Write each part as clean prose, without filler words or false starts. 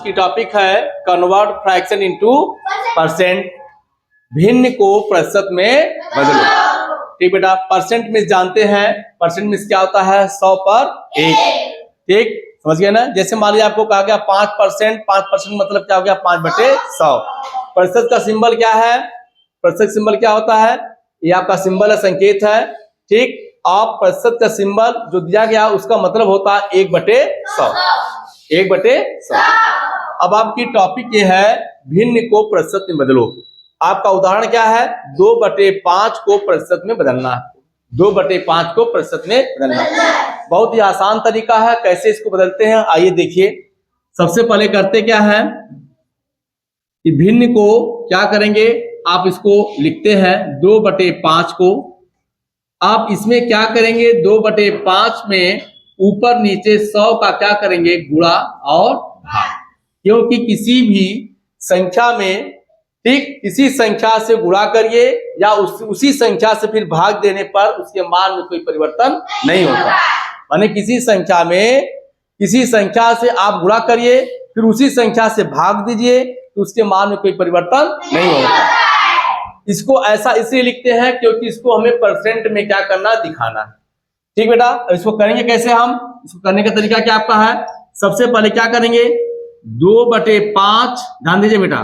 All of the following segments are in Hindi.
की टॉपिक है कन्वर्ट फ्रैक्शन इनटू परसेंट। भिन्न को प्रतिशत में बदलो। ठीक बेटा, परसेंट में जानते हैं, परसेंट में क्या होता है 100 पर 1। ठीक समझ गए ना। जैसे मान लीजिए आपको कहा गया 5%, 5% मतलब क्या हो गया 5/100। प्रतिशत का सिंबल क्या है, प्रतिशत सिंबल क्या होता है, ये आपका सिंबल है, संकेत है। ठीक, आप प्रतिशत का सिंबल जो दिया गया उसका मतलब होता है 1/100, 1/100। अब आपकी टॉपिक ये है भिन्न को प्रतिशत में बदलो। आपका उदाहरण क्या है, 2/5 को प्रतिशत में बदलना है, 2/5 को प्रतिशत में बदलना। बहुत ही आसान तरीका है, कैसे इसको बदलते हैं आइए देखिए। सबसे पहले करते क्या है कि भिन्न को क्या करेंगे, आप इसको लिखते हैं 2/5 को। आप इसमें क्या करेंगे, 2/5 में ऊपर नीचे 100 का क्या करेंगे, गुणा और भाग। क्योंकि किसी भी संख्या में, ठीक, किसी संख्या से गुणा करिए या उसी संख्या से फिर भाग देने पर उसके मान में कोई परिवर्तन नहीं होता। माने किसी संख्या में किसी संख्या से आप गुणा करिए फिर उसी संख्या से भाग दीजिए तो उसके मान में कोई परिवर्तन नहीं होता। इसको ऐसा इसलिए लिखते हैं क्योंकि इसको हमें परसेंट में क्या करना, दिखाना है। ठीक बेटा, इसको करेंगे कैसे हम, इसको करने का तरीका क्या आपका है, सबसे पहले क्या करेंगे 2/5, ध्यान दीजिए बेटा,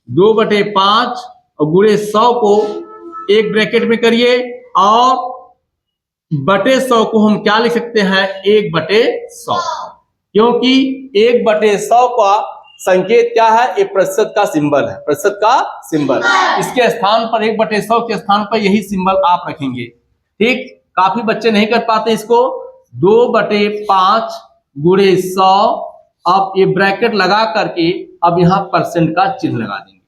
2/5 और गुणे 100 को एक ब्रैकेट में करिए और बटे 100 को हम क्या लिख सकते हैं, 1/100। क्योंकि 1/100 का संकेत क्या है, ये प्रतिशत का सिंबल है, प्रतिशत का सिंबल। इसके स्थान पर 1/100 के स्थान पर यही सिंबल आप रखेंगे। ठीक, काफी बच्चे नहीं कर पाते इसको। 2/5 गुणे 100, अब ये ब्रैकेट लगा करके अब यहाँ परसेंट का चिन्ह लगा देंगे,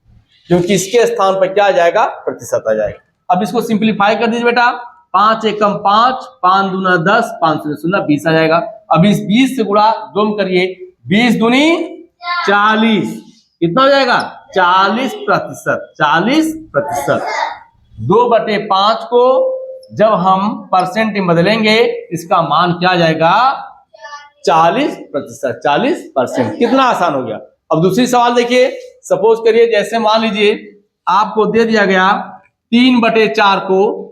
क्योंकि इसके स्थान पर क्या आ जाएगा, प्रतिशत आ जाएगा। अब इसको सिंप्लीफाई कर दीजिए बेटा, 5 एकम 5, 5 दूना 10, 5 शून्य शून्य 20 आ जाएगा। अब इस 20 से गुणा 2 में करिए, 20 दूनी 40, कितना हो जाएगा 40%, 40%। 2/5 को जब हम परसेंट में बदलेंगे इसका मान क्या आ जाएगा, 40%, 40%। कितना आसान हो गया। अब दूसरी सवाल देखिए, सपोज करिए जैसे मान लीजिए आपको दे दिया गया 3/4 को,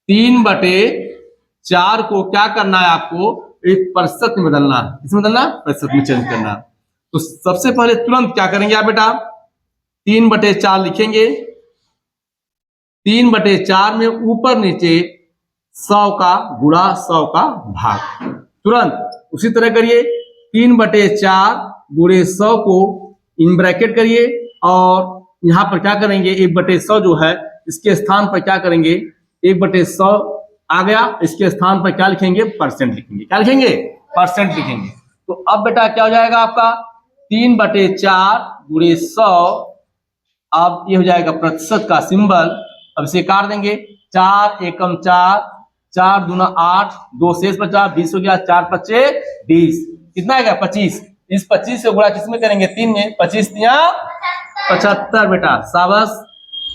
3/4 को क्या करना है आपको, एक प्रतिशत में बदलना है। इसमें बदलना, प्रतिशत में चेंज करना है। तो सबसे पहले तुरंत क्या करेंगे आप बेटा, 3/4 लिखेंगे, 3/4 में ऊपर नीचे 100 का गुणा 100 का भाग। तुरंत उसी तरह करिए, 3/4 गुणे 100 को इन ब्रैकेट करिए और यहाँ पर क्या करेंगे, 1/100 जो है इसके स्थान पर क्या करेंगे, 1/100 आ गया, इसके स्थान पर क्या लिखेंगे, परसेंट लिखेंगे। क्या लिखेंगे, परसेंट लिखेंगे। तो अब बेटा क्या हो जाएगा आपका 3/4 गुणे 100, अब ये हो जाएगा प्रतिशत का सिंबल। अब इसे काट देंगे, 4 एकम 4, 4 दूना 8, 2 शेष बचा, 20 हो गया, 4×5 20, कितना आएगा 25। इस 25 से गुणा किसमें करेंगे, 3 में, 25 या 75 बेटा, शाबाश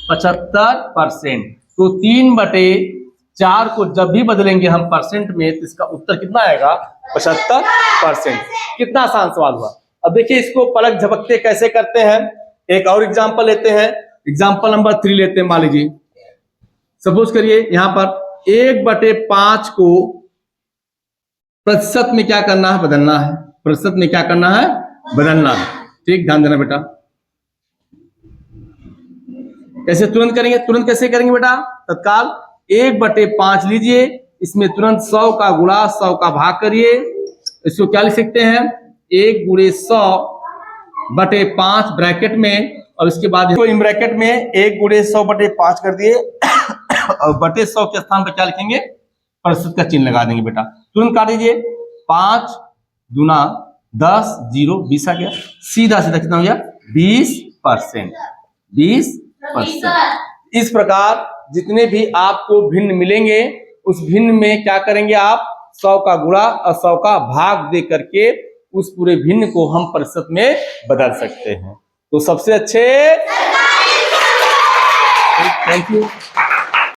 75%। तो 3/4 को जब भी बदलेंगे हम परसेंट में तो इसका उत्तर कितना आएगा, 75%। कितना आसान सवाल हुआ। अब देखिए इसको पलक झपकते कैसे करते हैं, एक और एग्जांपल लेते हैं। एग्जांपल नंबर 3 लेते हैं। मान लीजिए सपोज करिए यहाँ पर 1/5 को प्रतिशत में क्या करना है, बदलना है। प्रतिशत में क्या करना है, बदलना है। ठीक, ध्यान देना बेटा। कैसे तुरंत करेंगे, तुरंत कैसे करेंगे बेटा, तत्काल 1/5 लीजिए, इसमें तुरंत 100 का गुणा 100 का भाग करिए। इसको क्या लिख सकते हैं, 1 गुणे 100/5 ब्रैकेट में, और इसके बाद इन ब्रैकेट में 1 गुणे 100/5 कर दिए और बटे 100 के स्थान पर क्या लिखेंगे, प्रतिशत का चिन्ह लगा देंगे बेटा। तुरंत काट दीजिए, 5 दूना 10, 0 20 आ गया, सीधा सीधा कितना हो गया 20%, 20%। इस प्रकार जितने भी आपको भिन्न मिलेंगे उस भिन्न में क्या करेंगे आप, 100 का गुणा और 100 का भाग दे करके उस पूरे भिन्न को हम प्रतिशत में बदल सकते हैं। तो सबसे अच्छे, थैंक यू।